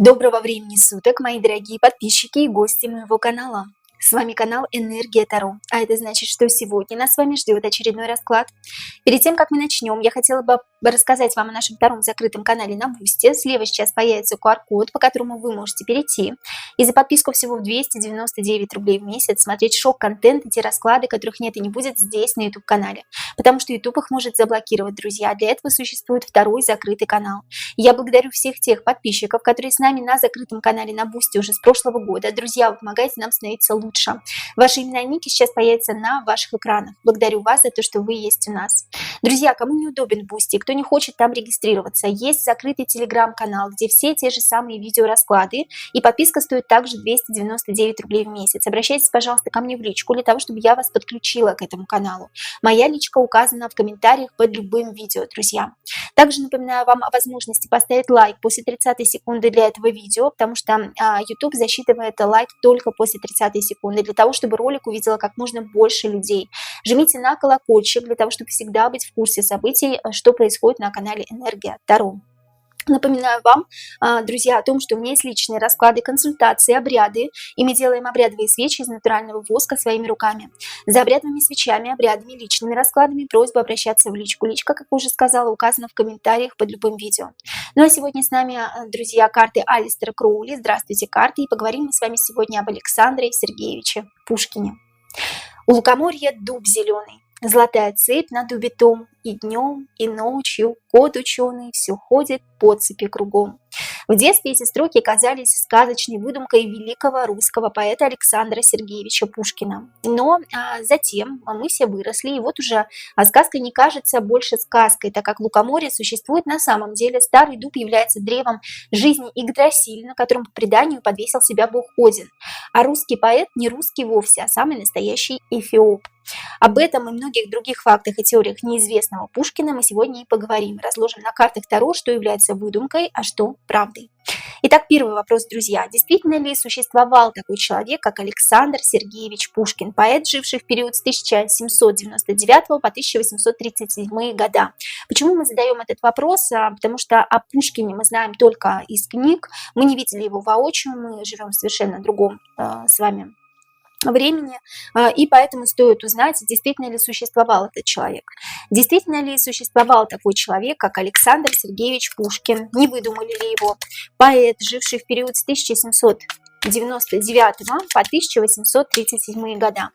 Доброго времени суток, мои дорогие подписчики и гости моего канала. С вами канал Энергия Таро, а это значит, что сегодня нас с вами ждет очередной расклад. Перед тем, как мы начнем, я хотела бы рассказать вам о нашем втором закрытом канале на Бусти. Слева сейчас появится QR-код, по которому вы можете перейти и за подписку всего в 299 рублей в месяц смотреть шок-контент и те расклады, которых нет и не будет здесь на YouTube-канале, потому что YouTube их может заблокировать, друзья. Для этого существует второй закрытый канал. Я благодарю всех тех подписчиков, которые с нами на закрытом канале на Бусти уже с прошлого года. Друзья, вы помогаете нам становиться лучше. Ваши имена и ники сейчас появятся на ваших экранах. Благодарю вас за то, что вы есть у нас. Друзья, кому неудобен Бусти, кто не хочет там регистрироваться, есть закрытый телеграм-канал, где все те же самые видеорасклады, и подписка стоит также 299 рублей в месяц. Обращайтесь, пожалуйста, ко мне в личку, для того, чтобы я вас подключила к этому каналу. Моя личка указана в комментариях под любым видео, друзья. Также напоминаю вам о возможности поставить лайк после 30 секунды для этого видео, потому что YouTube засчитывает лайк только после 30 секунды, для того, чтобы ролик увидело как можно больше людей. Жмите на колокольчик для того, чтобы всегда быть в курсе событий, что происходит на канале Энергия Таро. Напоминаю вам, друзья, о том, что у меня есть личные расклады, консультации, обряды, и мы делаем обрядовые свечи из натурального воска своими руками. За обрядовыми свечами, обрядами, личными раскладами просьба обращаться в личку. Личка, как уже сказала, указана в комментариях под любым видео. Ну а сегодня с нами, друзья, карты Алистера Кроули. Здравствуйте, карты, и поговорим мы с вами сегодня об Александре Сергеевиче Пушкине. У лукоморья дуб зеленый. Золотая цепь на дубе том, и днем, и ночью кот ученый все ходит по цепи кругом. В детстве эти строки казались сказочной выдумкой великого русского поэта Александра Сергеевича Пушкина. Но затем мы все выросли, и вот уже сказка не кажется больше сказкой, так как лукоморье существует на самом деле. Старый дуб является древом жизни Игдрасиля, на котором по преданию подвесил себя бог Один. А русский поэт не русский вовсе, а самый настоящий эфиоп. Об этом и многих других фактах и теориях неизвестного Пушкина мы сегодня и поговорим. Разложим на картах Таро, что является выдумкой, а что правдой. Итак, первый вопрос, друзья. Действительно ли существовал такой человек, как Александр Сергеевич Пушкин, поэт, живший в период с 1799 по 1837 года? Почему мы задаем этот вопрос? Потому что о Пушкине мы знаем только из книг, мы не видели его воочию, мы живем в совершенно другом с вами времени, и поэтому стоит узнать, действительно ли существовал этот человек. Действительно ли существовал такой человек, как Александр Сергеевич Пушкин, не выдумали ли его, поэт, живший в период с 1799 по 1837 года.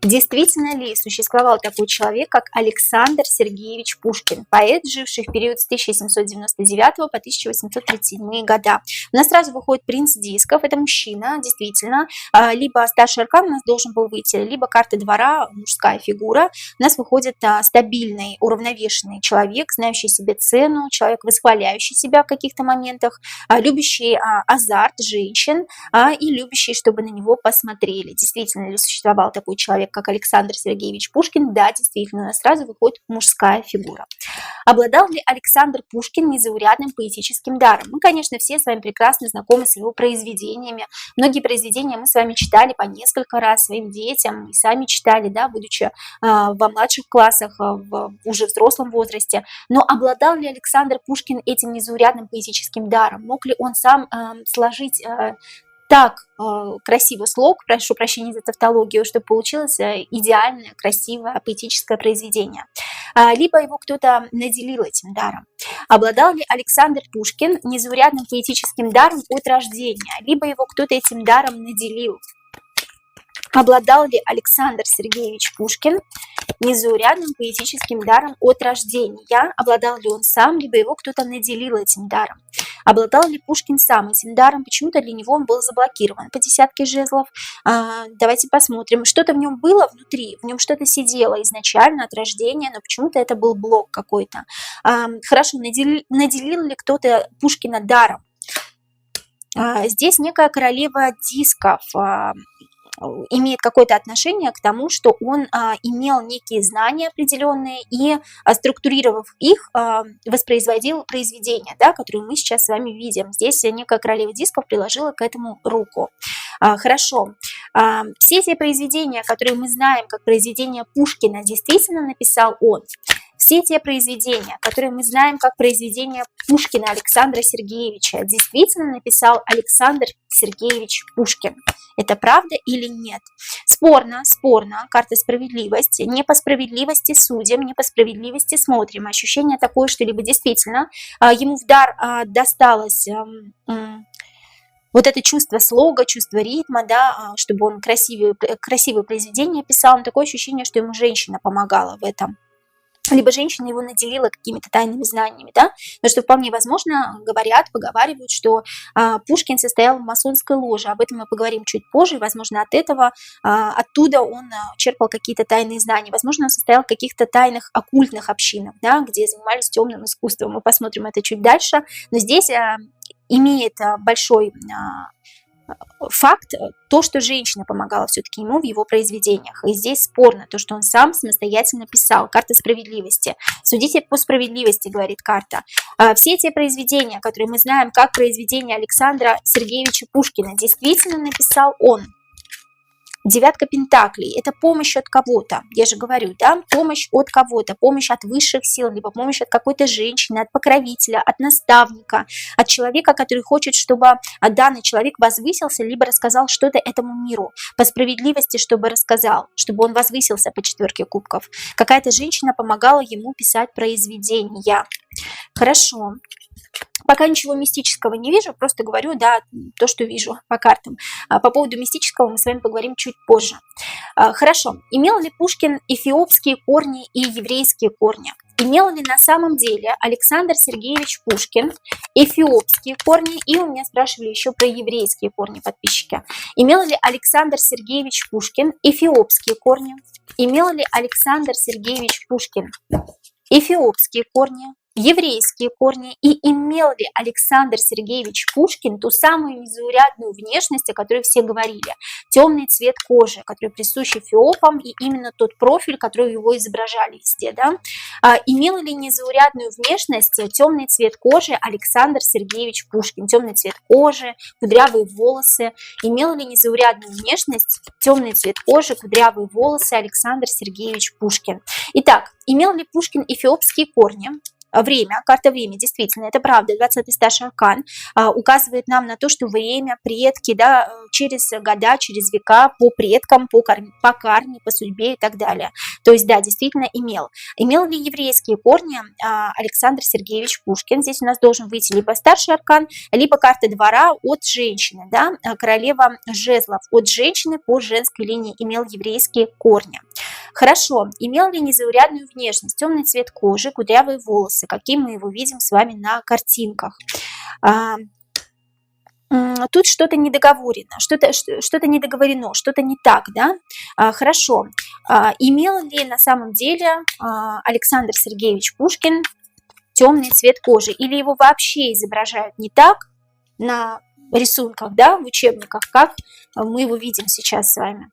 Действительно ли существовал такой человек, как Александр Сергеевич Пушкин, поэт, живший в период с 1799 по 1837 года. У нас сразу выходит принц дисков, это мужчина, действительно, либо старший аркан у нас должен был выйти, либо карта двора, мужская фигура. У нас выходит стабильный, уравновешенный человек, знающий себе цену, человек, восхваляющий себя в каких-то моментах, любящий азарт женщин и любящий, чтобы на него посмотрели. Действительно ли существовал такой человек, как Александр Сергеевич Пушкин? Да, действительно, у нас сразу выходит мужская фигура. Обладал ли Александр Пушкин незаурядным поэтическим даром? Мы, конечно, все с вами прекрасно знакомы с его произведениями. Многие произведения мы с вами читали по несколько раз своим детям, и сами читали, да, будучи во младших классах, в уже взрослом возрасте. Но обладал ли Александр Пушкин этим незаурядным поэтическим даром? Мог ли он сам сложить так красивый слог, прошу прощения за тавтологию, чтобы получилось идеальное, красивое, поэтическое произведение. Либо его кто-то наделил этим даром. Обладал ли Александр Пушкин незаурядным поэтическим даром от рождения, либо его кто-то этим даром наделил. Обладал ли Александр Сергеевич Пушкин незаурядным поэтическим даром от рождения? Обладал ли он сам, либо его кто-то наделил этим даром? Обладал ли Пушкин сам этим даром? Почему-то для него он был заблокирован по десятке жезлов. Давайте посмотрим. Что-то в нем было внутри, в нем что-то сидело изначально от рождения, но почему-то это был блок какой-то. Хорошо, наделил ли кто-то Пушкина даром? Здесь некая королева дисков имеет какое-то отношение к тому, что он имел некие знания определенные и, структурировав их, воспроизводил произведения, да, которые мы сейчас с вами видим. Здесь некая королева дисков приложила к этому руку. Хорошо. Все эти произведения, которые мы знаем как произведения Пушкина, действительно написал он. все те произведения, которые мы знаем как произведения Пушкина Александра Сергеевича, действительно написал Александр Сергеевич Пушкин. Это правда или нет? Спорно, спорно. Карта справедливости. Не по справедливости судим, не по справедливости смотрим. Ощущение такое, что либо действительно ему в дар досталось вот это чувство слога, чувство ритма, да, чтобы он красивые произведения писал, но такое ощущение, что ему женщина помогала в этом. Либо женщина его наделила какими-то тайными знаниями, да, но что вполне возможно, поговаривают, что Пушкин состоял в масонской ложе, об этом мы поговорим чуть позже, возможно, оттуда он черпал какие-то тайные знания, возможно, он состоял в каких-то тайных оккультных общинах, да, где занимались темным искусством, мы посмотрим это чуть дальше, но здесь имеет большой факт то, что женщина помогала все-таки ему в его произведениях. И здесь спорно то, что он сам самостоятельно писал. Карта справедливости. Судите по справедливости, говорит карта. Все те произведения, которые мы знаем как произведения Александра Сергеевича Пушкина, действительно написал он. Девятка пентаклей – это помощь от кого-то. Я же говорю, да, помощь от кого-то, помощь от высших сил, либо помощь от какой-то женщины, от покровителя, от наставника, от человека, который хочет, чтобы данный человек возвысился, либо рассказал что-то этому миру. По справедливости, чтобы рассказал, чтобы он возвысился по четверке кубков. Какая-то женщина помогала ему писать произведения. Хорошо. Пока ничего мистического не вижу, просто говорю, да, то, что вижу по картам. По поводу мистического мы с вами поговорим чуть позже. Хорошо. Имел ли Пушкин эфиопские корни и еврейские корни? Имел ли на самом деле Александр Сергеевич Пушкин эфиопские корни? И у меня спрашивали еще про еврейские корни подписчики. Имел ли Александр Сергеевич Пушкин эфиопские корни? Имел ли Александр Сергеевич Пушкин эфиопские корни, еврейские корни, и имел ли Александр Сергеевич Пушкин ту самую незаурядную внешность, о которой все говорили, темный цвет кожи, который присущ эфиопам, и именно тот профиль, который его изображали везде, да? Имел ли незаурядную внешность, темный цвет кожи Александр Сергеевич Пушкин, темный цвет кожи, кудрявые волосы, имел ли незаурядную внешность, темный цвет кожи, кудрявые волосы Александр Сергеевич Пушкин? Итак, имел ли Пушкин эфиопские корни? Время, карта время, действительно, это правда, 20-й старший аркан указывает нам на то, что время, предки, да, через года, через века, по предкам, по карме, по судьбе и так далее. То есть, да, действительно имел. Имел ли еврейские корни Александр Сергеевич Пушкин? Здесь у нас должен выйти либо старший аркан, либо карта двора от женщины, да, королева жезлов, от женщины по женской линии имел еврейские корни. Хорошо, имел ли незаурядную внешность, темный цвет кожи, кудрявые волосы, каким мы его видим с вами на картинках. Тут что-то недоговорено, что-то недоговорено, что-то не так, да? Хорошо, имел ли на самом деле Александр Сергеевич Пушкин темный цвет кожи, или его вообще изображают не так на рисунках, да, в учебниках, как мы его видим сейчас с вами?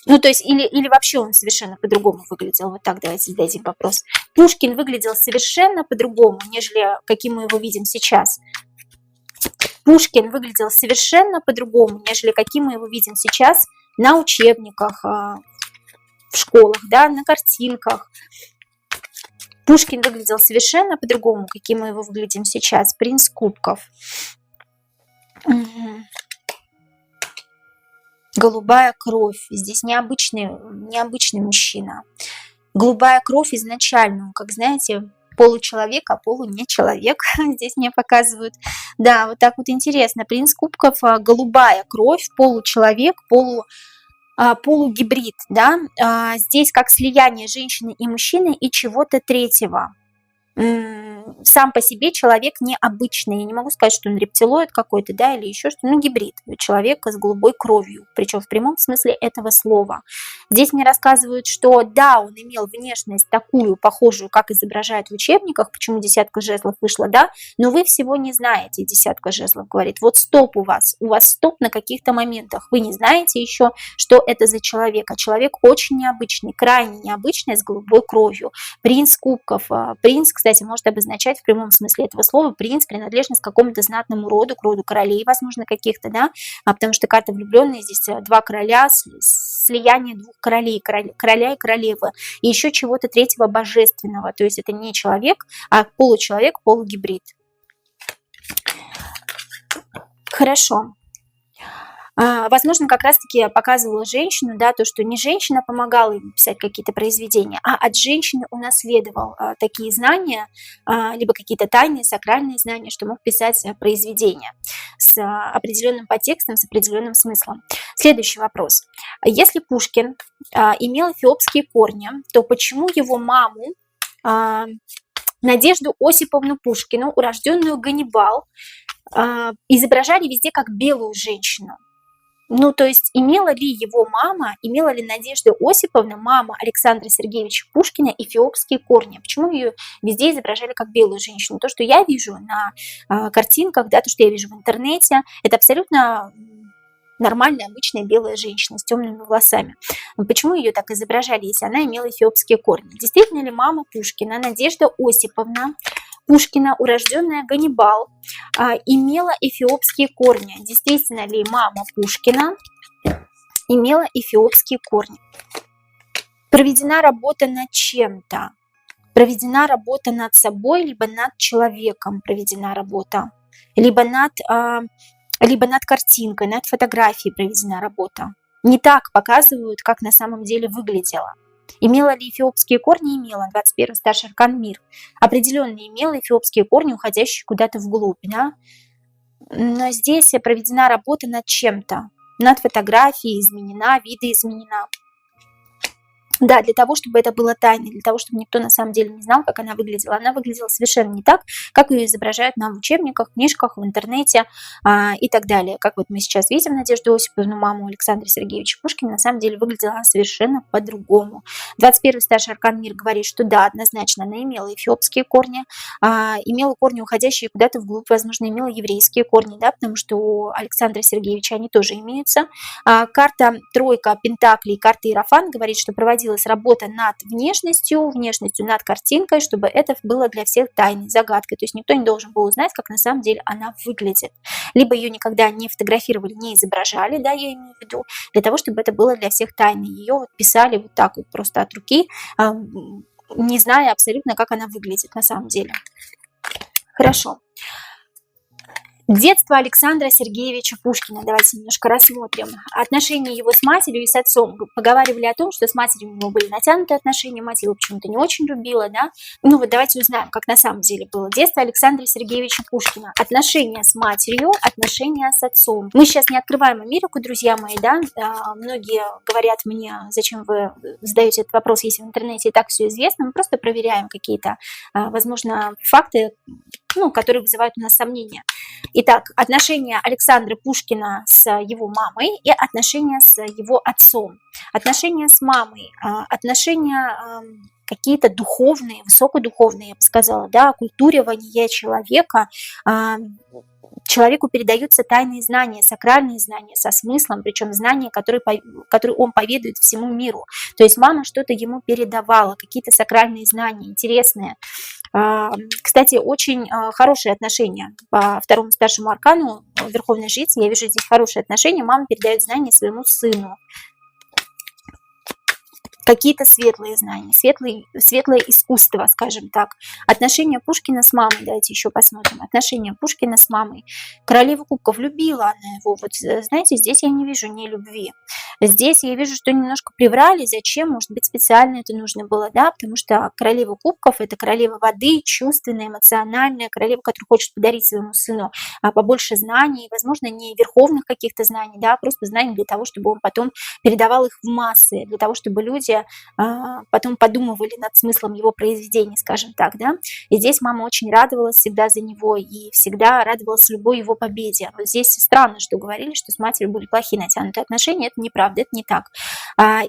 Ну, то есть, или вообще он совершенно по-другому выглядел. Вот так давайте зададим вопрос. Пушкин выглядел совершенно по-другому, нежели каким мы его видим сейчас. Пушкин выглядел совершенно по-другому, нежели каким мы его видим сейчас на учебниках, в школах, да, на картинках. Пушкин выглядел совершенно по-другому, каким мы его выглядим сейчас. Принц кубков. Голубая кровь. Здесь необычный мужчина. Голубая кровь изначально, как знаете, получеловек, а не человек. Здесь мне показывают. Да, вот так вот интересно. Принц кубков, голубая кровь, получеловек, полугибрид. Да? Здесь как слияние женщины и мужчины и чего-то третьего. Сам по себе человек необычный. Я не могу сказать, что он рептилоид какой-то, да, или еще что-то. Ну, гибрид. Человек с голубой кровью. Причем в прямом смысле этого слова. Здесь мне рассказывают, что да, он имел внешность такую, похожую, как изображают в учебниках. Почему десятка жезлов вышла, да? Но вы всего не знаете, десятка жезлов говорит. Вот стоп у вас стоп на каких-то моментах. Вы не знаете еще, что это за человек. А человек очень необычный, крайне необычный, с голубой кровью. Принц кубков. Принц, кстати, может обозначать означать в прямом смысле этого слова принц, принадлежность к какому-то знатному роду, к роду королей, возможно, каких-то, да, потому что карта влюбленные здесь два короля, слияние двух королей, короля и королевы, и еще чего-то третьего божественного, то есть это не человек, а получеловек, полугибрид. Хорошо. Возможно, как раз-таки показывала женщину, да, то, что не женщина помогала ему писать какие-то произведения, а от женщины унаследовал такие знания, либо какие-то тайные, сакральные знания, что мог писать произведения с определенным подтекстом, с определенным смыслом. Следующий вопрос. Если Пушкин имел эфиопские корни, то почему его маму, Надежду Осиповну Пушкину, урожденную Ганнибал, изображали везде как белую женщину? Ну, то есть имела ли его мама, имела ли Надежда Осиповна, мама Александра Сергеевича Пушкина, эфиопские корни? Почему ее везде изображали как белую женщину? То, что я вижу на картинках, да, то, что я вижу в интернете, это абсолютно нормальная, обычная белая женщина с темными волосами. Но почему ее так изображали, если она имела эфиопские корни? Действительно ли мама Пушкина, Надежда Осиповна Пушкина, урожденная Ганнибал, имела эфиопские корни? Действительно ли мама Пушкина имела эфиопские корни? Проведена работа над чем-то? Проведена работа над собой, либо над человеком проведена работа, либо над картинкой, над фотографией проведена работа. Не так показывают, как на самом деле выглядела. Имела ли эфиопские корни? Имела. 21 старший аркан мир. Определенно имела эфиопские корни, уходящие куда-то вглубь. Да? Но здесь проведена работа над чем-то. Над фотографией изменена, видоизменена. Да, для того, чтобы это было тайной, для того, чтобы никто на самом деле не знал, как она выглядела. Она выглядела совершенно не так, как ее изображают нам в учебниках, книжках, в интернете и так далее. Как вот мы сейчас видим Надежду Осиповну, маму Александра Сергеевича Пушкина, на самом деле выглядела она совершенно по-другому. 21 старший аркан мир говорит, что да, однозначно она имела эфиопские корни, имела корни, уходящие куда-то вглубь, возможно, имела еврейские корни, да, потому что у Александра Сергеевича они тоже имеются. Карта тройка пентаклей, карта Иерофант говорит, что проводилась работа над внешностью над картинкой, чтобы это было для всех тайной, загадкой. То есть никто не должен был узнать, как на самом деле она выглядит. Либо ее никогда не фотографировали, не изображали, да, я имею в виду, для того, чтобы это было для всех тайной. Ее вот писали вот так вот просто от руки, не зная абсолютно, как она выглядит на самом деле. Хорошо. Детство Александра Сергеевича Пушкина. Давайте немножко рассмотрим. Отношения его с матерью и с отцом. Поговаривали о том, что с матерью у него были натянутые отношения, мать его почему-то не очень любила, да? Ну вот давайте узнаем, как на самом деле было детство Александра Сергеевича Пушкина. Отношения с матерью, отношения с отцом. Мы сейчас не открываем Америку, друзья мои, да? Многие говорят мне, зачем вы задаете этот вопрос, если в интернете и так все известно. Мы просто проверяем какие-то, возможно, факты, которые вызывают у нас сомнения. Итак, отношения Александра Пушкина с его мамой и отношения с его отцом. Отношения с мамой, отношения какие-то духовные, высокодуховные, я бы сказала, да, оккультуривание человека. Человеку передаются тайные знания, сакральные знания со смыслом, причем знания, которые он поведает всему миру. То есть мама что-то ему передавала, какие-то сакральные знания, интересные. Кстати, очень хорошие отношения по второму старшему аркану Верховной Жрицы. Я вижу здесь хорошие отношения. Мама передает знания своему сыну. Какие-то светлые знания, светлое искусство, скажем так. Отношения Пушкина с мамой, давайте еще посмотрим. Отношения Пушкина с мамой. Королева кубков, любила она его. Вот знаете, здесь я не вижу ни любви. Здесь я вижу, что немножко приврали. Зачем? Может быть, специально это нужно было, да? Потому что королева кубков – это королева воды, чувственная, эмоциональная, королева, которая хочет подарить своему сыну побольше знаний, возможно, не верховных каких-то знаний, да, просто знаний для того, чтобы он потом передавал их в массы, для того, чтобы люди потом подумывали над смыслом его произведений, скажем так, да. И здесь мама очень радовалась всегда за него и всегда радовалась любой его победе. Вот здесь странно, что говорили, что с матерью были плохие натянутые отношения. Это неправда, это не так.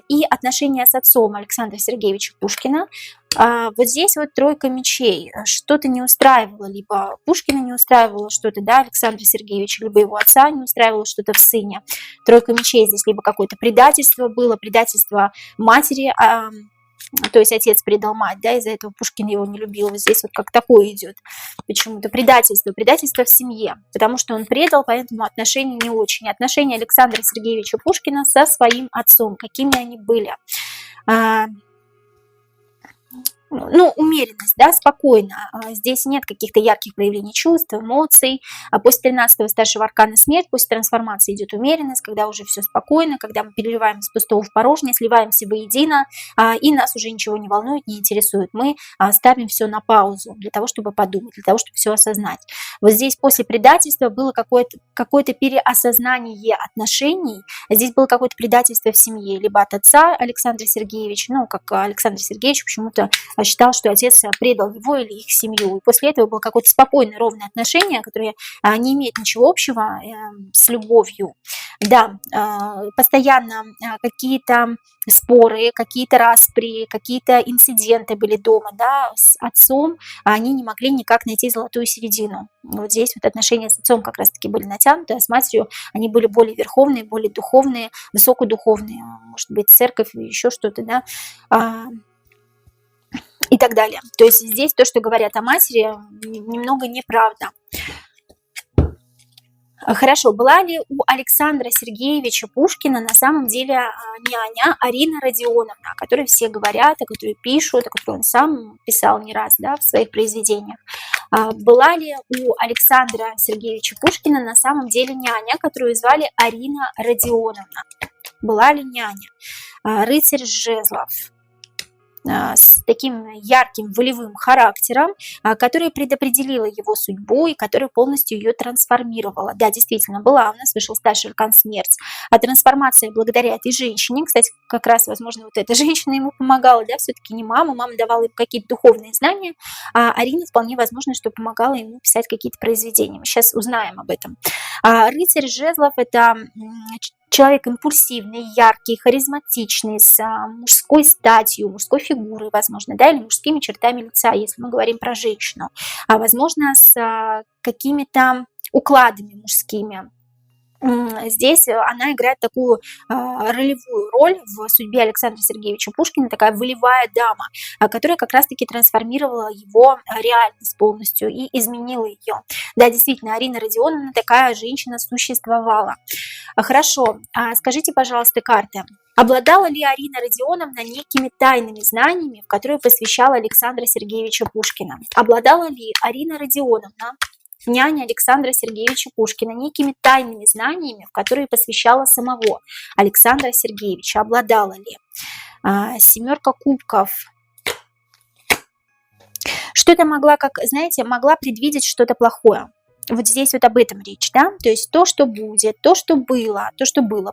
И отношения с отцом Александра Сергеевича Пушкина. Вот здесь вот тройка мечей. Что-то не устраивало, либо Пушкина не устраивало что-то, да, Александра Сергеевича, либо его отца не устраивало что-то в сыне. Тройка мечей здесь либо какое-то предательство было, предательство матери то есть отец предал мать, да, из-за этого Пушкин его не любил. Вот здесь вот как такое идет почему-то предательство в семье, потому что он предал, поэтому отношения не очень. Отношения Александра Сергеевича Пушкина со своим отцом, какими они были. Ну, умеренность, да, спокойно. Здесь нет каких-то ярких проявлений чувств, эмоций. После 13-го старшего аркана смерть, после трансформации идет умеренность, когда уже все спокойно, когда мы переливаем из пустого в порожнее, сливаемся воедино, и нас уже ничего не волнует, не интересует. Мы ставим все на паузу для того, чтобы подумать, для того, чтобы все осознать. Вот здесь после предательства было какое-то переосознание отношений. Здесь было какое-то предательство в семье, либо от отца Александра Сергеевича, ну, как Александр Сергеевич почему-то считал, что отец предал его или их семью. И после этого было какое-то спокойное, ровное отношение, которое не имеет ничего общего с любовью. Да, постоянно какие-то споры, какие-то распри, какие-то инциденты были дома, да, с отцом, они не могли никак найти золотую середину. Вот здесь вот отношения с отцом как раз-таки были натянуты, а с матерью они были более верховные, более духовные, высокодуховные, может быть, церковь, еще что-то, да, и так далее. То есть здесь то, что говорят о матери, немного неправда. Хорошо, была ли у Александра Сергеевича Пушкина на самом деле няня Арина Родионовна, о которой все говорят, о которой пишут, о которой он сам писал не раз, да, в своих произведениях? Была ли у Александра Сергеевича Пушкина на самом деле няня, которую звали Арина Родионовна? Была ли няня? Рыцарь жезлов с таким ярким волевым характером, которая предопределила его судьбу и которая полностью ее трансформировала. Да, действительно, была у нас, вышел старший аркан смерть. А трансформация благодаря этой женщине, кстати, как раз, возможно, вот эта женщина ему помогала, да, все-таки не мама, мама давала ему какие-то духовные знания, а Арина вполне возможно, что помогала ему писать какие-то произведения. Мы сейчас узнаем об этом. Рыцарь жезлов – это человек импульсивный, яркий, харизматичный, с мужской статью, мужской фигурой, возможно, да, или мужскими чертами лица, если мы говорим про женщину, а возможно, с какими-то укладами мужскими. Здесь она играет такую ролевую роль в судьбе Александра Сергеевича Пушкина, такая волевая дама, которая как раз-таки трансформировала его реальность полностью и изменила ее. Да, действительно, Арина Родионовна, такая женщина, существовала. Хорошо, скажите, пожалуйста, карты. Обладала ли Арина Родионовна некими тайными знаниями, в которые посвящала Александра Сергеевича Пушкина? Обладала ли Арина Родионовна, няня Александра Сергеевича Пушкина, некими тайными знаниями, в которые посвящала самого Александра Сергеевича? Обладала ли? Семерка кубков. Что-то могла, как, знаете, могла предвидеть что-то плохое. Вот здесь вот об этом речь, да, то есть то, что будет, то, что было,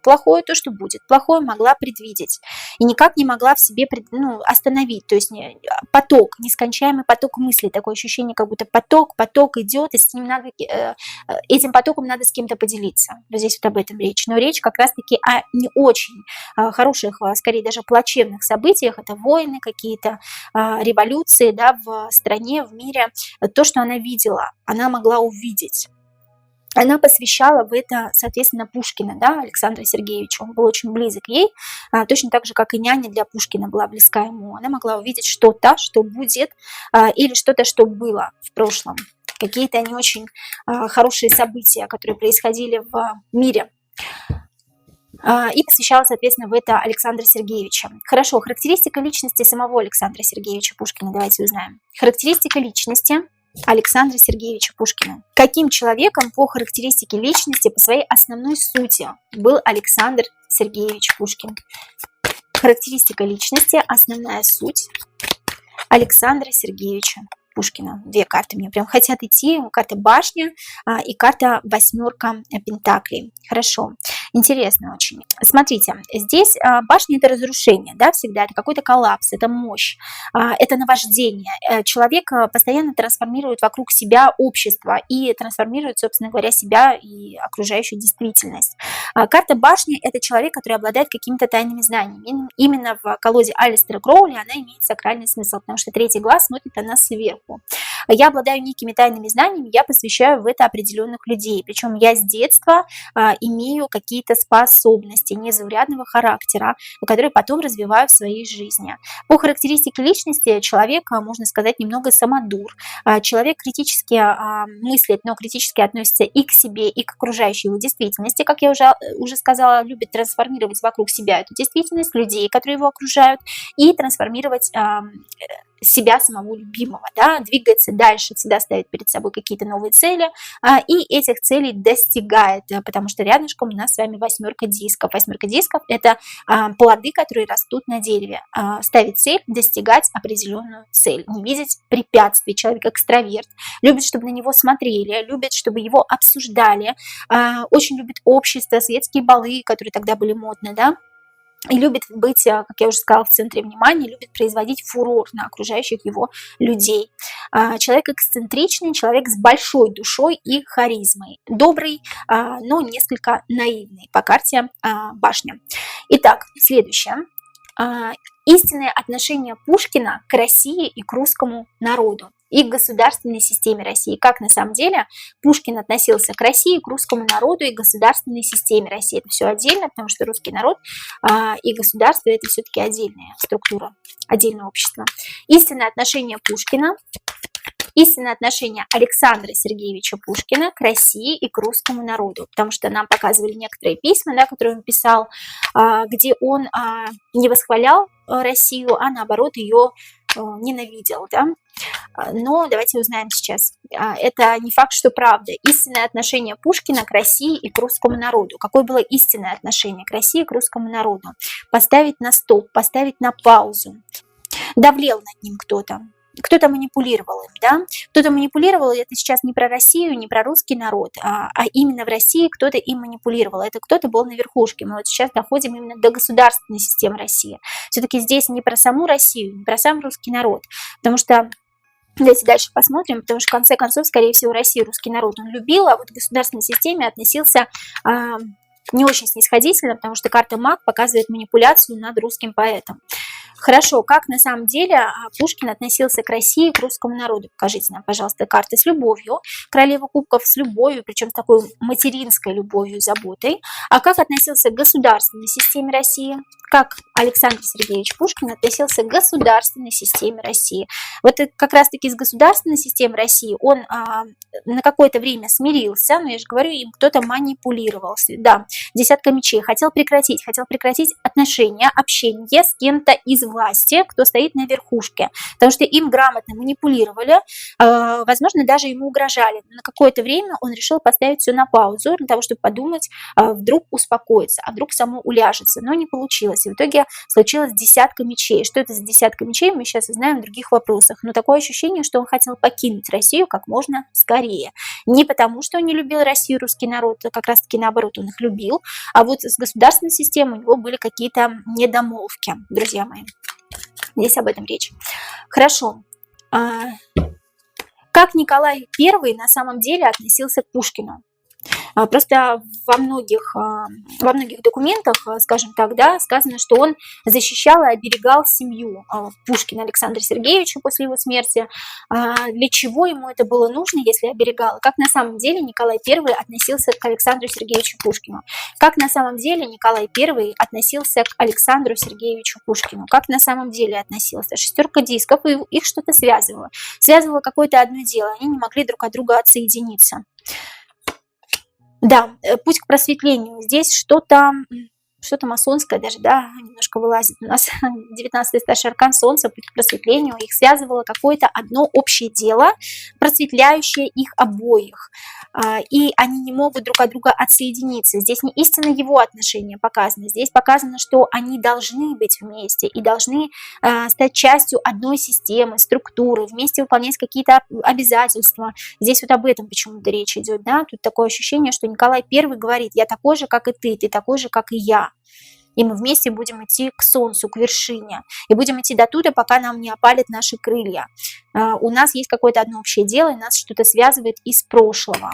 плохое, то, что будет, плохое могла предвидеть и никак не могла в себе остановить, то есть поток, нескончаемый поток мыслей, такое ощущение, как будто поток идет, и с ним надо, этим потоком надо с кем-то поделиться, вот здесь вот об этом речь, но речь как раз-таки о не очень хороших, скорее даже плачевных событиях, это войны какие-то, революции, да, в стране, в мире, то, что она видела, она могла увидеть. Она посвящала в это, соответственно, Пушкина, да, Александра Сергеевича. Он был очень близок ей, точно так же, как и няня для Пушкина была близка ему. Она могла увидеть что-то, что будет, или что-то, что было в прошлом. Какие-то не очень хорошие события, которые происходили в мире. И посвящала, соответственно, в это Александра Сергеевича. Хорошо, характеристика личности самого Александра Сергеевича Пушкина. Давайте узнаем. Характеристика личности Александра Сергеевича Пушкина. Каким человеком по характеристике личности, по своей основной сути был Александр Сергеевич Пушкин? Характеристика личности, основная суть Александра Сергеевича Пушкина. Две карты мне прям хотят идти. Карта башня и карта восьмерка пентаклей. Хорошо. Интересно очень. Смотрите, здесь башня – это разрушение, да, всегда. Это какой-то коллапс, это мощь, это наваждение. Человек постоянно трансформирует вокруг себя общество и трансформирует, собственно говоря, себя и окружающую действительность. Карта башни – это человек, который обладает какими-то тайными знаниями. Именно в колоде Алистера Кроули она имеет сакральный смысл, потому что третий глаз смотрит она сверху. Я обладаю некими тайными знаниями, я посвящаю в это определенных людей. Причем я с детства имею какие-то способности незаурядного характера, которые потом развиваю в своей жизни. По характеристике личности человек, можно сказать, немного самодур. Человек критически мыслит, но критически относится и к себе, и к окружающей его действительности. Как я уже сказала, любит трансформировать вокруг себя эту действительность, людей, которые его окружают, и трансформировать себя самого любимого, да, двигается дальше, всегда ставит перед собой какие-то новые цели, и этих целей достигает, потому что рядышком у нас с вами восьмерка дисков. Восьмерка дисков – это плоды, которые растут на дереве. Ставить цель, достигать определенную цель, не видеть препятствий. Человек экстраверт, любит, чтобы на него смотрели, любит, чтобы его обсуждали, очень любит общество, светские балы, которые тогда были модны, да, и любит быть, как я уже сказала, в центре внимания, любит производить фурор на окружающих его людей. Человек эксцентричный, человек с большой душой и харизмой. Добрый, но несколько наивный по карте башня. Итак, следующее. Истинное отношение Пушкина к России и к русскому народу и к государственной системе России. Как на самом деле Пушкин относился к России, к русскому народу и к государственной системе России. Это все отдельно, потому что русский народ и государство – это все-таки отдельная структура, отдельное общество. Истинное отношение Пушкина, истинное отношение Александра Сергеевича Пушкина к России и к русскому народу, потому что нам показывали некоторые письма, да, которые он писал, где он не восхвалял Россию, а наоборот ее ненавидел, да? Но давайте узнаем сейчас. Это не факт, что правда. Истинное отношение Пушкина к России и к русскому народу. Какое было истинное отношение к России и к русскому народу? Поставить на стоп, поставить на паузу. Давлел над ним кто-то. Кто-то манипулировал им, да? Кто-то манипулировал, это сейчас не про Россию, не про русский народ, а именно в России кто-то им манипулировал. Это кто-то был на верхушке. Мы вот сейчас доходим именно до государственной системы России. Все-таки здесь не про саму Россию, не про сам русский народ, потому что давайте дальше посмотрим, потому что в конце концов, скорее всего, Россию русский народ он любил, а вот к государственной системе относился не очень снисходительно, потому что карта Маг показывает манипуляцию над русским поэтом. Хорошо, как на самом деле Пушкин относился к России и к русскому народу? Покажите нам, пожалуйста, карты с любовью. Королева кубков с любовью, причем с такой материнской любовью и заботой. А как относился к государственной системе России? Как Александр Сергеевич Пушкин относился к государственной системе России? Вот как раз-таки с государственной системой России он на какое-то время смирился, но я же говорю, им кто-то манипулировал. Да, десятка мечей. Хотел прекратить отношения, общение с кем-то из власти, кто стоит на верхушке, потому что им грамотно манипулировали, возможно, даже ему угрожали. На какое-то время он решил поставить все на паузу для того, чтобы подумать, вдруг успокоиться, а вдруг само уляжется, но не получилось. И в итоге случилась десятка мечей. Что это за десятка мечей, мы сейчас узнаем в других вопросах. Но такое ощущение, что он хотел покинуть Россию как можно скорее. Не потому, что он не любил Россию, русский народ, как раз-таки наоборот, он их любил, а вот с государственной системой у него были какие-то недомолвки, друзья мои. Здесь об этом речь. Хорошо. Как Николай I на самом деле относился к Пушкину? Просто во многих документах, скажем так, да, сказано, что он защищал и оберегал семью Пушкина Александра Сергеевича после его смерти. Для чего ему это было нужно, если оберегал? Как на самом деле Николай I относился к Александру Сергеевичу Пушкину? Как на самом деле Николай I относился к Александру Сергеевичу Пушкину? Как на самом деле относился? Шестерка дисков, и их что-то связывало. Связывало какое-то одно дело. Они не могли друг от друга отсоединиться. Да, путь к просветлению. Здесь что-то масонское даже, да, немножко вылазит у нас. 19-й старший аркан Солнца, путь к просветлению. Их связывало какое-то одно общее дело, просветляющее их обоих. И они не могут друг от друга отсоединиться. Здесь не истинно его отношения показаны. Здесь показано, что они должны быть вместе и должны стать частью одной системы, структуры, вместе выполнять какие-то обязательства. Здесь вот об этом почему-то речь идет, да. Тут такое ощущение, что Николай I говорит: я такой же, как и ты такой же, как и я. И мы вместе будем идти к солнцу, к вершине. И будем идти до туда, пока нам не опалят наши крылья. У нас есть какое-то одно общее дело, и нас что-то связывает из прошлого.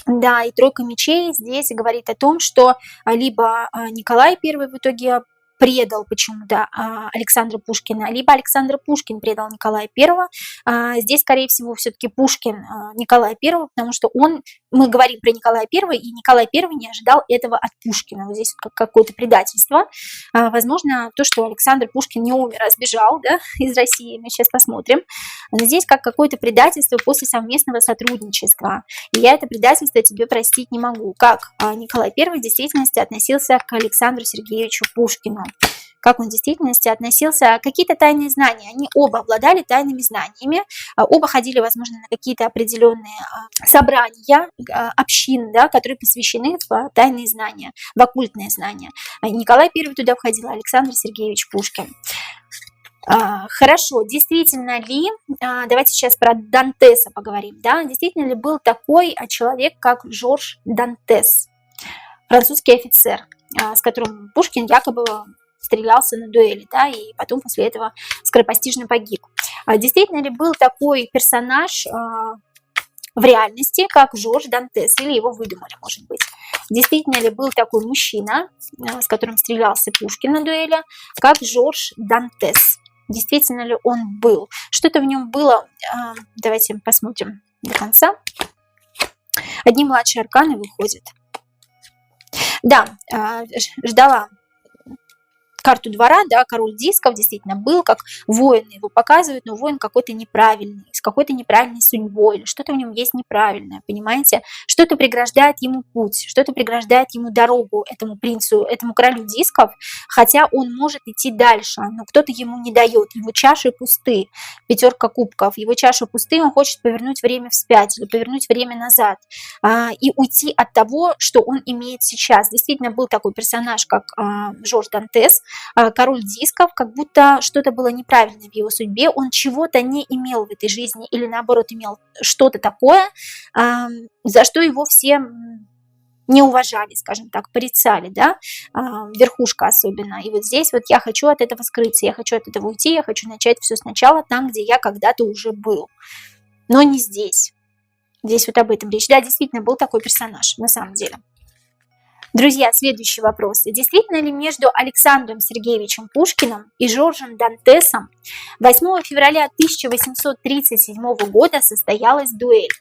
Да, и тройка мечей здесь говорит о том, что либо Николай I в итоге предал почему-то Александра Пушкина, либо Александр Пушкин предал Николая I. Здесь, скорее всего, все-таки Пушкин Николая I, потому что мы говорим про Николая I, и Николай I не ожидал этого от Пушкина. Вот здесь как какое-то предательство. Возможно, то, что Александр Пушкин не умер, а сбежал, да, из России, мы сейчас посмотрим. Но здесь как какое-то предательство после совместного сотрудничества. И я это предательство тебе простить не могу. Как Николай I в действительности относился к Александру Сергеевичу Пушкину. Как он в действительности относился, какие-то тайные знания. Они оба обладали тайными знаниями, оба ходили, возможно, на какие-то определенные собрания общин, да, которые посвящены в тайные знания, в оккультные знания. Николай I туда входил, Александр Сергеевич Пушкин. Хорошо, действительно ли, давайте сейчас про Дантеса поговорим, да, действительно ли был такой человек, как Жорж Дантес, французский офицер, с которым Пушкин якобы стрелялся на дуэли, да, и потом после этого скоропостижно погиб. Действительно ли был такой персонаж в реальности, как Жорж Дантес, или его выдумали, может быть? Действительно ли был такой мужчина, с которым стрелялся Пушкин на дуэли, как Жорж Дантес? Действительно ли он был? Что-то в нем было, давайте посмотрим до конца. Одни младшие арканы выходят. Да, ждала карту двора, да, король дисков действительно был, как воин его показывают, но воин какой-то неправильный, с какой-то неправильной судьбой, или что-то в нем есть неправильное, понимаете? Что-то преграждает ему путь, что-то преграждает ему дорогу, этому принцу, этому королю дисков, хотя он может идти дальше, но кто-то ему не дает, его чаши пусты, пятерка кубков, его чаши пусты, он хочет повернуть время вспять или повернуть время назад и уйти от того, что он имеет сейчас. Действительно был такой персонаж, как Жорж Дантес, король дисков, как будто что-то было неправильно в его судьбе, он чего-то не имел в этой жизни или наоборот имел что-то такое, за что его все не уважали, скажем так, порицали, да, верхушка особенно. И вот здесь вот я хочу от этого скрыться, я хочу от этого уйти, я хочу начать все сначала там, где я когда-то уже был, но не здесь. Здесь вот об этом речь. Да, действительно был такой персонаж на самом деле. Друзья, следующий вопрос. Действительно ли между Александром Сергеевичем Пушкиным и Жоржем Дантесом 8 февраля 1837 года состоялась дуэль?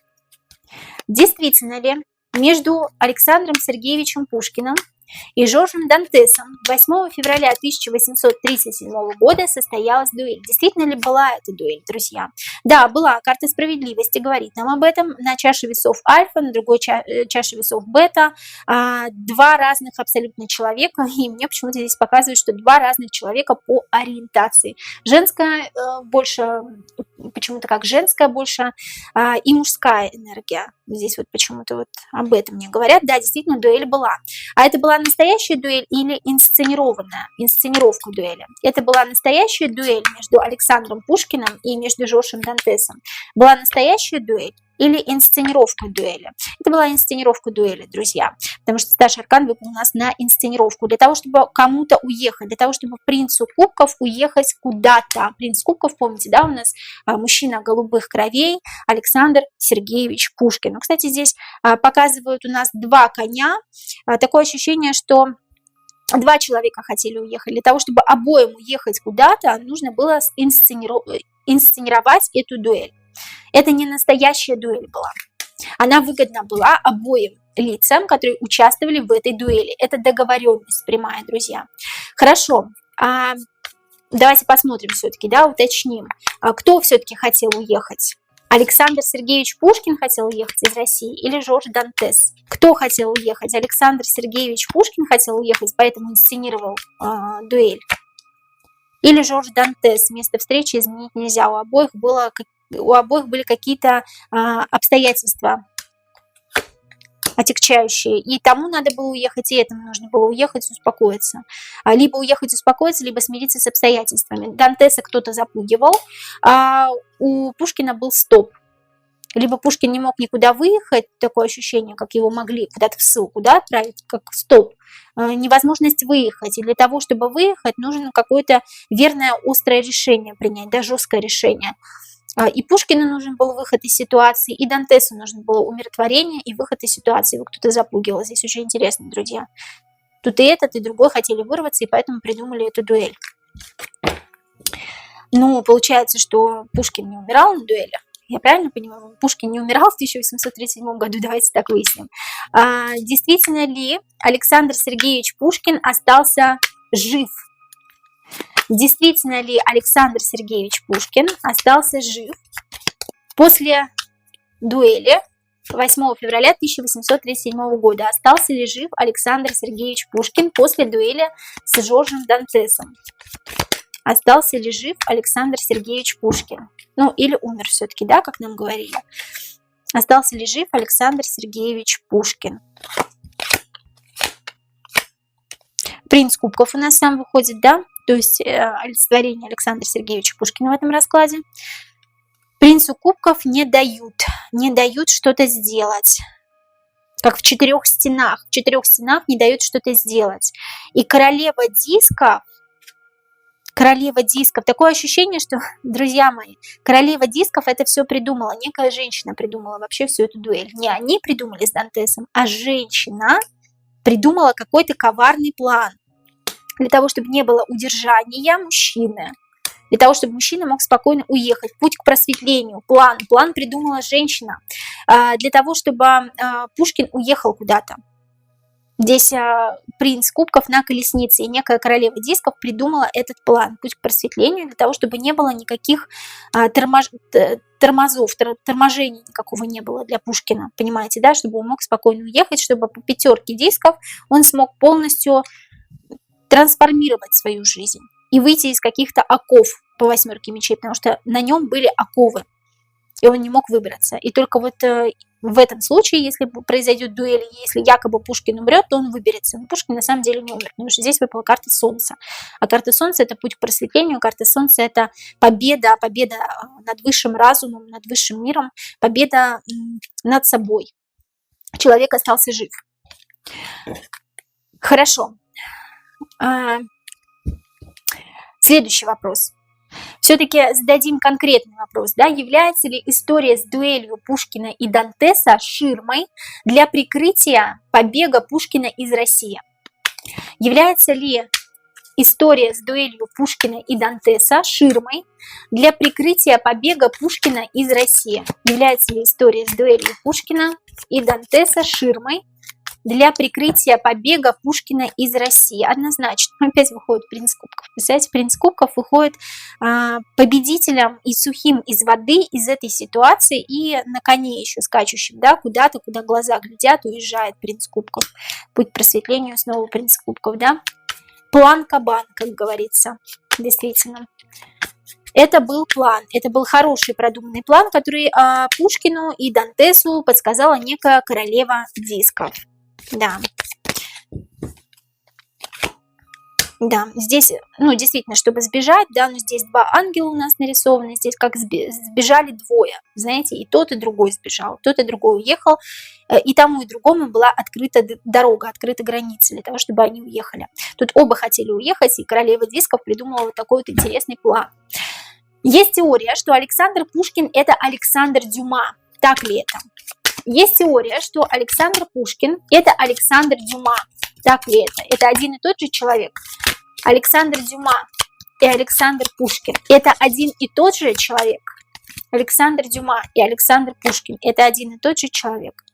Действительно ли между Александром Сергеевичем Пушкиным и Жоржем Дантесом 8 февраля 1837 года состоялась дуэль? Действительно ли была эта дуэль, друзья? Да, была. Карта справедливости говорит нам об этом. На чаше весов альфа, на другой чаше весов бета. Два разных абсолютно человека. И мне почему-то здесь показывают, что два разных человека по ориентации. Женская больше, почему-то как женская больше, и мужская энергия. Здесь вот почему-то вот об этом мне говорят. Да, действительно, дуэль была. А это была настоящая дуэль или инсценированная? Инсценировка дуэли. Это была настоящая дуэль между Александром Пушкиным и между Жоржем Дантесом. Была настоящая дуэль или инсценировка дуэли? Это была инсценировка дуэли, друзья. Потому что старший аркан выпал у нас на инсценировку. Для того, чтобы кому-то уехать, для того, чтобы принцу кубков уехать куда-то. Принц кубков, помните, да, у нас мужчина голубых кровей Александр Сергеевич Пушкин. Ну, кстати, здесь показывают у нас два коня. Такое ощущение, что два человека хотели уехать. Для того, чтобы обоим уехать куда-то, нужно было инсценировать эту дуэль. Это не настоящая дуэль была. Она выгодна была обоим лицам, которые участвовали в этой дуэли. Это договоренность прямая, друзья. Хорошо. Давайте посмотрим все-таки, да, уточним. Кто все-таки хотел уехать? Александр Сергеевич Пушкин хотел уехать из России или Жорж Дантес? Кто хотел уехать? Александр Сергеевич Пушкин хотел уехать, поэтому инсценировал дуэль. Или Жорж Дантес? Место встречи изменить нельзя. У обоих были какие-то обстоятельства отягчающие. И тому надо было уехать, и этому нужно было уехать, успокоиться. Либо уехать, успокоиться, либо смириться с обстоятельствами. Дантеса кто-то запугивал, а у Пушкина был стоп. Либо Пушкин не мог никуда выехать, такое ощущение, как его могли куда-то в ссылку, да, отправить, как стоп. Невозможность выехать. И для того, чтобы выехать, нужно какое-то верное, острое решение принять, да, жесткое решение. И Пушкину нужен был выход из ситуации, и Дантесу нужно было умиротворение и выход из ситуации. Его кто-то запугивал. Здесь очень интересно, друзья. Тут и этот, и другой хотели вырваться, и поэтому придумали эту дуэль. Ну, получается, что Пушкин не умирал на дуэлях. Я правильно понимаю? Пушкин не умирал в 1837 году, давайте так выясним. Действительно ли Александр Сергеевич Пушкин остался жив? Действительно ли Александр Сергеевич Пушкин остался жив после дуэли 8 февраля 1837 года? Остался ли жив Александр Сергеевич Пушкин после дуэли с Жоржем Дантесом? Остался ли жив Александр Сергеевич Пушкин? Ну, или умер все-таки, да, как нам говорили. Остался ли жив Александр Сергеевич Пушкин? Принц кубков у нас сам выходит, да? То есть олицетворение Александра Сергеевича Пушкина в этом раскладе. Принцу кубков не дают что-то сделать. Как в четырех стенах. В четырех стенах не дают что-то сделать. И королева дисков, такое ощущение, что, друзья мои, королева дисков это все придумала. Некая женщина придумала вообще всю эту дуэль. Не они придумали с Дантесом, а женщина придумала какой-то коварный план. Для того, чтобы не было удержания мужчины. Для того, чтобы мужчина мог спокойно уехать. Путь к просветлению. План придумала женщина. Для того, чтобы Пушкин уехал куда-то. Здесь принц кубков на колеснице, и некая королева дисков придумала этот план, путь к просветлению, для того, чтобы не было никаких тормозов, торможений никакого не было для Пушкина, понимаете, да, чтобы он мог спокойно уехать, чтобы по пятерке дисков он смог полностью трансформировать свою жизнь и выйти из каких-то оков по восьмерке мечей, потому что на нем были оковы, и он не мог выбраться. И только вот в этом случае, если произойдет дуэль, если якобы Пушкин умрет, то он выберется. Но Пушкин на самом деле не умер, потому что здесь выпала карта Солнца. А карта Солнца – это путь к просветлению, карта Солнца – это победа над высшим разумом, над высшим миром, победа над собой. Человек остался жив. Хорошо. Следующий вопрос. Все-таки зададим конкретный вопрос, да, является ли история с дуэлью Пушкина и Дантеса ширмой для прикрытия побега Пушкина из России? Является ли история с дуэлью Пушкина и Дантеса ширмой для прикрытия побега Пушкина из России? Является ли история с дуэлью Пушкина и Дантеса ширмой для прикрытия побега Пушкина из России? Однозначно. Опять выходит принц кубков. Представляете, принц кубков выходит победителем и сухим из воды из этой ситуации, и на коне еще скачущим, да, куда-то, куда глаза глядят, уезжает принц кубков. Путь к просветлению снова принц кубков, да. План кабан, как говорится, действительно. Это был план, это был хороший продуманный план, который Пушкину и Дантесу подсказала некая королева дисков. Да, здесь, ну, действительно, чтобы сбежать, да, но здесь два ангела у нас нарисованы, здесь как сбежали двое, знаете, и тот, и другой сбежал, тот и другой уехал, и тому, и другому была открыта дорога, открыта граница для того, чтобы они уехали. Тут оба хотели уехать, и королева дисков придумала вот такой вот интересный план. Есть теория, что Александр Пушкин – это Александр Дюма. Так ли это? Есть теория, что Александр Пушкин – это Александр Дюма. Так ли это? Это один и тот же человек. Александр Дюма и Александр Пушкин – это один и тот же человек. Александр Дюма и Александр Пушкин – это один и тот же человек.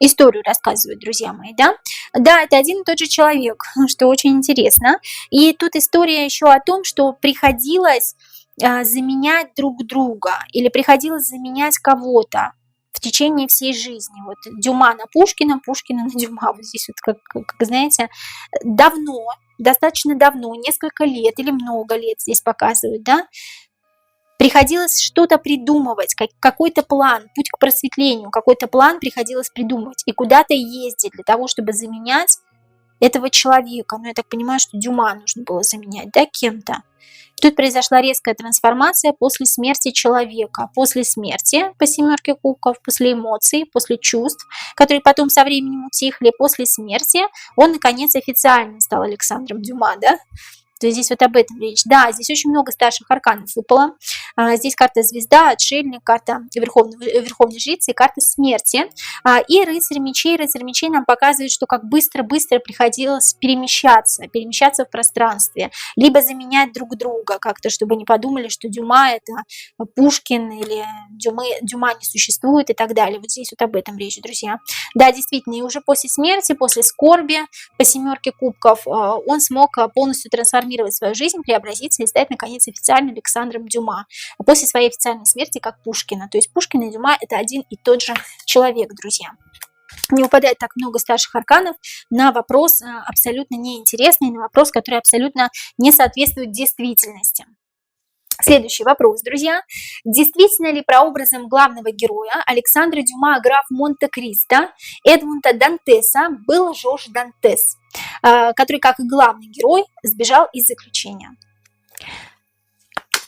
Историю рассказывают, друзья мои, да? Да, это один и тот же человек, что очень интересно. И тут история еще о том, что приходилось заменять друг друга или приходилось заменять кого-то в течение всей жизни. Вот Дюма на Пушкина, Пушкина на Дюма. Вот здесь вот, как знаете, давно, достаточно давно, несколько лет или много лет здесь показывают, да, приходилось что-то придумывать, какой-то план, путь к просветлению, какой-то план приходилось придумывать и куда-то ездить для того, чтобы заменять этого человека. Ну, я так понимаю, что Дюма нужно было заменять, да, кем-то. Тут произошла резкая трансформация после смерти человека. После смерти по семерке кубков, после эмоций, после чувств, которые потом со временем утихли, после смерти он, наконец, официально стал Александром Дюма, да? То есть здесь вот об этом речь. Да, здесь очень много старших арканов выпало. Здесь карта звезда, отшельник, карта верховной жрицы и карта смерти. И рыцарь мечей. Рыцарь мечей нам показывает, что как быстро-быстро приходилось перемещаться в пространстве, либо заменять друг друга как-то, чтобы не подумали, что Дюма это Пушкин или Дюма не существует и так далее. Вот здесь вот об этом речь, друзья. Да, действительно, и уже после смерти, после скорби по семерке кубков он смог полностью трансформировать свою жизнь, преобразиться и стать, наконец, официально Александром Дюма. После своей официальной смерти, как Пушкина. То есть Пушкин и Дюма – это один и тот же человек, друзья. Не выпадает так много старших арканов на вопрос абсолютно неинтересный, на вопрос, который абсолютно не соответствует действительности. Следующий вопрос, друзья. Действительно ли прообразом главного героя Александра Дюма, граф Монте-Кристо, Эдмунда Дантеса был Жорж Дантес, который, как и главный герой, сбежал из заключения?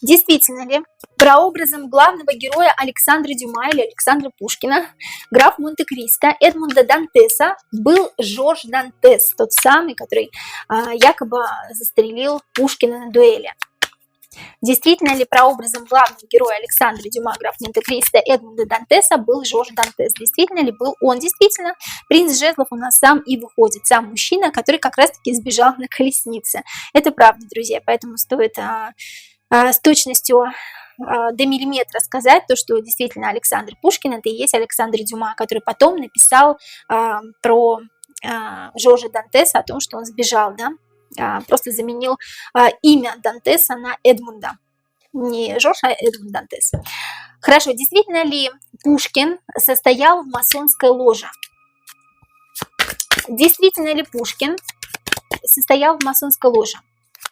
Действительно ли прообразом главного героя Александра Дюма или Александра Пушкина, граф Монте-Кристо, Эдмунда Дантеса был Жорж Дантес, тот самый, который якобы застрелил Пушкина на дуэли? Действительно ли прообразом главного героя Александра Дюма, граф Монте-Кристо, Эдмунда Дантеса был Жорж Дантес? Действительно ли был он? Действительно, принц Жезлов у нас сам и выходит, сам мужчина, который как раз-таки сбежал на колеснице. Это правда, друзья, поэтому стоит с точностью до миллиметра сказать то, что действительно Александр Пушкин это и есть Александр Дюма, который потом написал про Жоржа Дантеса, о том, что он сбежал, да? Просто заменил имя Дантеса на Эдмунда. Не Жорж, а Эдмунд Дантес. Хорошо, действительно ли Пушкин состоял в масонской ложе? Действительно ли Пушкин состоял в масонской ложе?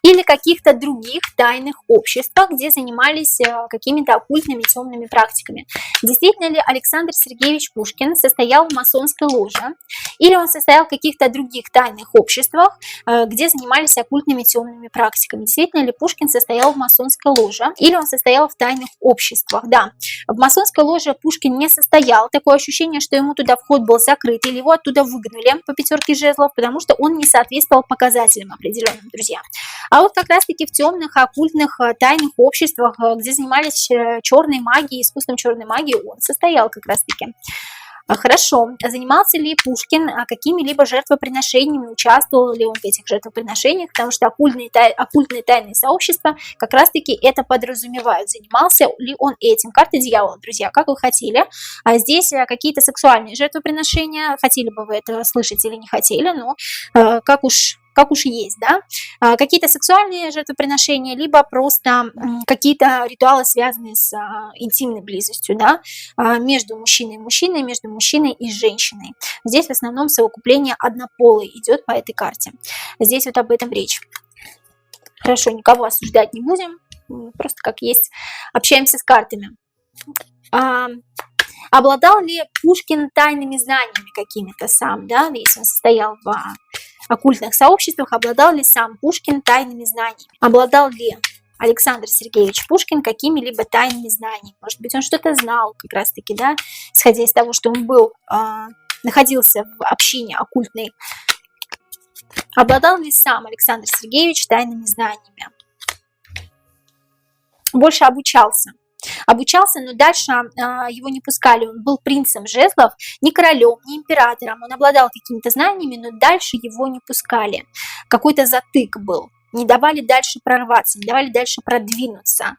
Или каких-то других тайных обществах, где занимались какими-то оккультными темными практиками. Действительно ли Александр Сергеевич Пушкин состоял в масонской ложе, или он состоял в каких-то других тайных обществах, где занимались оккультными темными практиками. Действительно ли Пушкин состоял в масонской ложе, или он состоял в тайных обществах. Да, в масонской ложе Пушкин не состоял. Такое ощущение, что ему туда вход был закрыт, или его оттуда выгнали по пятерке жезлов, потому что он не соответствовал показателям определенным, друзья. А вот как раз-таки в темных, оккультных, тайных обществах, где занимались черной магией, искусством черной магии, он состоял как раз-таки. Хорошо. Занимался ли Пушкин какими-либо жертвоприношениями, участвовал ли он в этих жертвоприношениях, потому что оккультные тайные сообщества как раз-таки это подразумевают. Занимался ли он этим? Карта дьявола, друзья, как вы хотели. А здесь какие-то сексуальные жертвоприношения, хотели бы вы это слышать или не хотели, но как уж есть, да, какие-то сексуальные жертвоприношения, либо просто какие-то ритуалы, связанные с интимной близостью, да, между мужчиной и мужчиной, между мужчиной и женщиной. Здесь в основном совокупление однополой идет по этой карте. Здесь вот об этом речь. Хорошо, никого осуждать не будем, просто как есть, общаемся с картами. Обладал ли Пушкин тайными знаниями какими-то сам, да, если он состоял в оккультных сообществах, обладал ли сам Пушкин тайными знаниями? Обладал ли Александр Сергеевич Пушкин какими-либо тайными знаниями? Может быть, он что-то знал как раз-таки, да, исходя из того, что он находился в общине оккультной. Обладал ли сам Александр Сергеевич тайными знаниями? Больше обучался, но дальше его не пускали. Он был принцем жезлов, не королем, не императором. Он обладал какими-то знаниями, но дальше его не пускали. Какой-то затык был. Не давали дальше прорваться, не давали дальше продвинуться.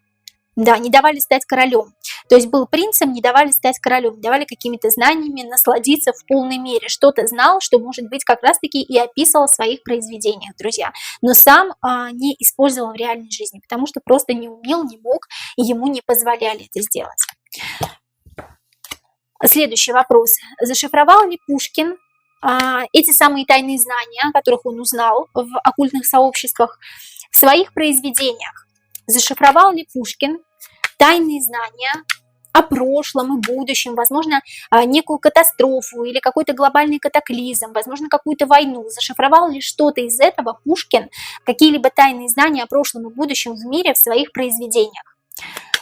Да, не давали стать королем. То есть был принцем, не давали стать королем, не давали какими-то знаниями насладиться в полной мере. Что-то знал, что, может быть, как раз-таки и описывал в своих произведениях, друзья. Но сам не использовал в реальной жизни, потому что просто не умел, не мог, и ему не позволяли это сделать. Следующий вопрос. Зашифровал ли Пушкин эти самые тайные знания, о которых он узнал в оккультных сообществах, в своих произведениях? Зашифровал ли Пушкин тайные знания о прошлом и будущем, возможно, некую катастрофу или какой-то глобальный катаклизм, возможно, какую-то войну? Зашифровал ли что-то из этого Пушкин, какие-либо тайные знания о прошлом и будущем в мире в своих произведениях?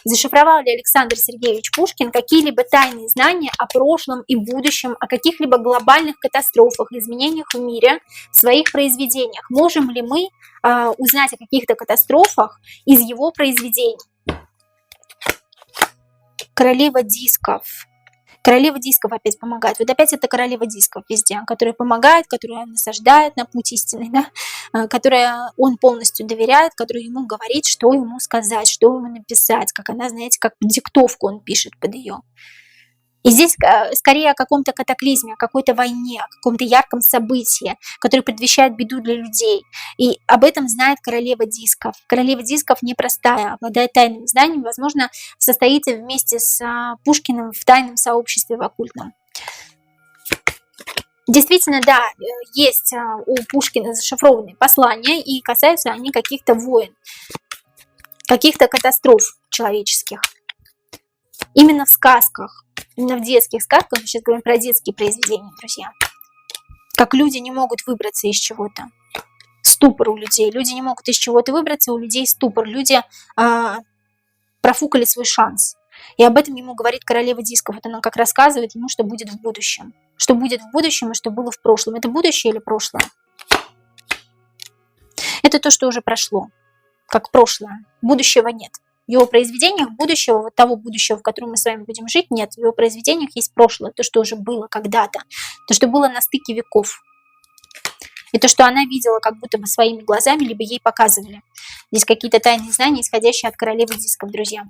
Зашифровал ли Александр Сергеевич Пушкин какие-либо тайные знания о прошлом и будущем, о каких-либо глобальных катастрофах, изменениях в мире в своих произведениях? Можем ли мы узнать о каких-то катастрофах из его произведений? Королева дисков. Королева дисков опять помогает. Вот опять это королева дисков везде, которая помогает, которая насаждает на путь истины, да? Которая он полностью доверяет, которая ему говорит, что ему сказать, что ему написать, как она, знаете, как диктовку он пишет под ее. И здесь скорее о каком-то катаклизме, о какой-то войне, о каком-то ярком событии, которое предвещает беду для людей. И об этом знает королева дисков. Королева дисков непростая, обладает тайными знаниями, возможно, состоит вместе с Пушкиным в тайном сообществе в оккультном. Действительно, да, есть у Пушкина зашифрованные послания, и касаются они каких-то войн, каких-то катастроф человеческих. Именно в сказках, именно в детских сказках, мы сейчас говорим про детские произведения, друзья, как люди не могут выбраться из чего-то. Ступор у людей. Люди не могут из чего-то выбраться, у людей ступор. Люди профукали свой шанс. И об этом ему говорит королева дисков. Вот она как рассказывает ему, что будет в будущем. Что будет в будущем и что было в прошлом. Это будущее или прошлое? Это то, что уже прошло, как прошлое. Будущего нет. В его произведениях будущего, вот того будущего, в котором мы с вами будем жить, нет. В его произведениях есть прошлое, то, что уже было когда-то, то, что было на стыке веков. И то, что она видела как будто бы своими глазами, либо ей показывали. Здесь какие-то тайные знания, исходящие от королевы дисков, друзья.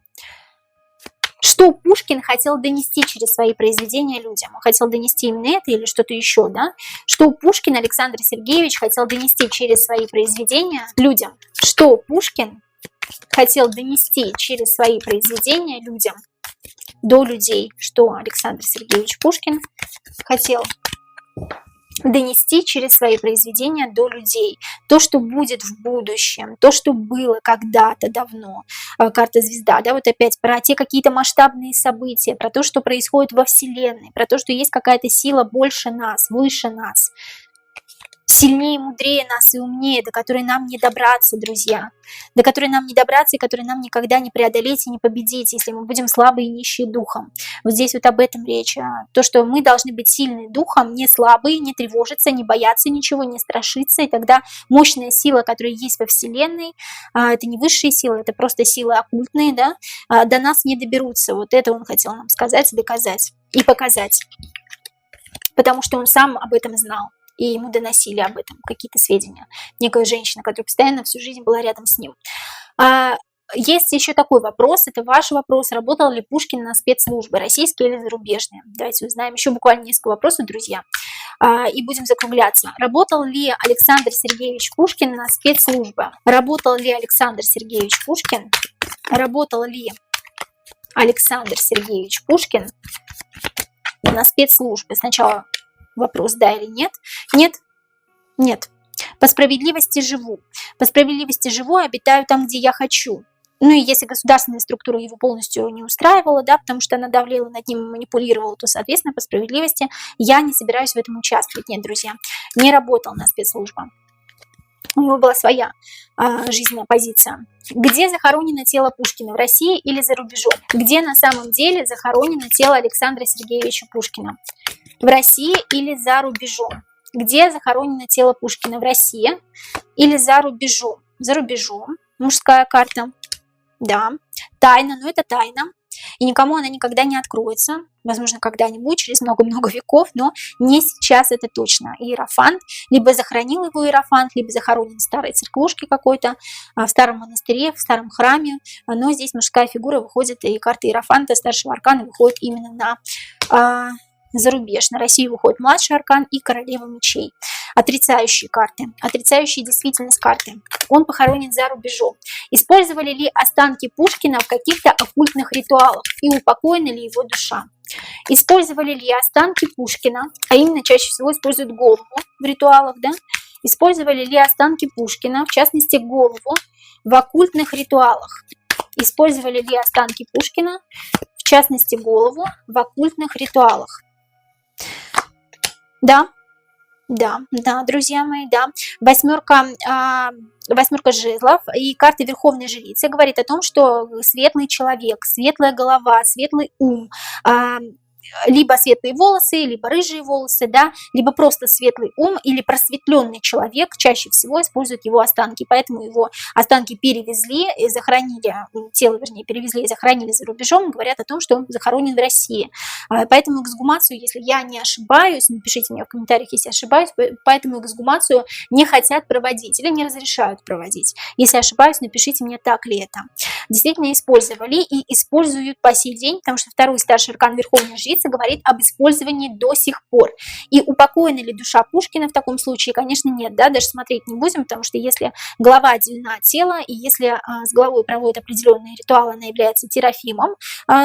Что Пушкин хотел донести через свои произведения людям? Он хотел донести именно это или что-то еще, да? Что Пушкин Александр Сергеевич хотел донести через свои произведения людям? Что Пушкин хотел донести через свои произведения людям, до людей, что Александр Сергеевич Пушкин хотел донести через свои произведения до людей. То, что будет в будущем, то, что было когда-то давно. Карта звезда, да, вот опять про те какие-то масштабные события, про то, что происходит во Вселенной, про то, что есть какая-то сила больше нас, выше нас, сильнее, мудрее нас и умнее, до которой нам не добраться, друзья, до которой нам не добраться и которой нам никогда не преодолеть и не победить, если мы будем слабые и нищие духом. Вот здесь вот об этом речь. То, что мы должны быть сильны духом, не слабые, не тревожиться, не бояться ничего, не страшиться, и тогда мощная сила, которая есть во Вселенной, это не высшие силы, это просто силы оккультные, да, до нас не доберутся. Вот это он хотел нам сказать, доказать и показать, потому что он сам об этом знал. И ему доносили об этом какие-то сведения. Некая женщина, которая постоянно всю жизнь была рядом с ним. Есть еще такой вопрос, это ваш вопрос. Работал ли Пушкин на спецслужбы, российские или зарубежные? Давайте узнаем еще буквально несколько вопросов, друзья, и будем закругляться. Работал ли Александр Сергеевич Пушкин на спецслужбы? Работал ли Александр Сергеевич Пушкин? Работал ли Александр Сергеевич Пушкин на спецслужбы? Сначала вопрос, да или нет? Нет? Нет. По справедливости живу. По справедливости живу, обитаю там, где я хочу. Ну и если государственная структура его полностью не устраивала, да, потому что она давлела над ним и манипулировала, то, соответственно, по справедливости я не собираюсь в этом участвовать. Нет, друзья, не работал на спецслужбах. У него была своя жизненная позиция. Где захоронено тело Пушкина? В России или за рубежом? Где на самом деле захоронено тело Александра Сергеевича Пушкина? В России или за рубежом? Где захоронено тело Пушкина? В России или за рубежом? За рубежом. Мужская карта. Да. Тайна, но это тайна. И никому она никогда не откроется. Возможно, когда-нибудь, через много-много веков, но не сейчас, это точно. Иерофант. Либо захоронил его Иерофант, либо захоронен в старой церквушке какой-то, в старом монастыре, в старом храме. Но здесь мужская фигура выходит, и карта Иерофанта старшего аркана выходит именно на за рубеж. На Россию выходит младший аркан и королева мечей. Отрицающие карты. Отрицающие действительность карты. Он похоронен за рубежом. Использовали ли останки Пушкина в каких-то оккультных ритуалах? И упокоена ли его душа? Использовали ли останки Пушкина, а именно чаще всего используют голову в ритуалах, да? Использовали ли останки Пушкина, в частности голову, в оккультных ритуалах? Использовали ли останки Пушкина, в частности голову, в оккультных ритуалах? Да, Да, да, друзья мои, да. Восьмерка, восьмерка жезлов и карта Верховной Жрицы говорит о том, что светлый человек, светлая голова, светлый ум, а, либо светлые волосы, либо рыжие волосы, да, либо просто светлый ум или просветленный человек чаще всего использует его останки, поэтому его останки перевезли и захоронили, тело, вернее, перевезли и захоронили за рубежом, говорят о том, что он захоронен в России. Поэтому эксгумацию, если я не ошибаюсь, напишите мне в комментариях, если ошибаюсь, поэтому эксгумацию не хотят проводить или не разрешают проводить. Если ошибаюсь, напишите мне, так ли это. Действительно использовали и используют по сей день, потому что второй старший аркан Верховной Жрицы говорит об использовании до сих пор. И упокоена ли душа Пушкина в таком случае? Конечно, нет, да, даже смотреть не будем, потому что если голова отделена от тела, и если с головой проводят определенные ритуалы, она является терафимом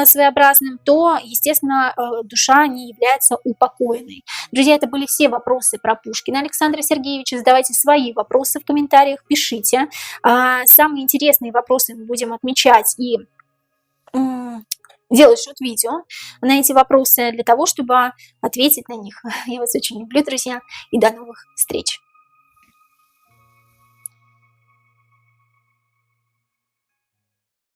своеобразным, то, естественно, душа не является упокоенной. Друзья, это были все вопросы про Пушкина Александра Сергеевича. Задавайте свои вопросы в комментариях, пишите. Самые интересные вопросы мы будем отмечать и делать шот-видео на эти вопросы для того, чтобы ответить на них. Я вас очень люблю, друзья, и до новых встреч!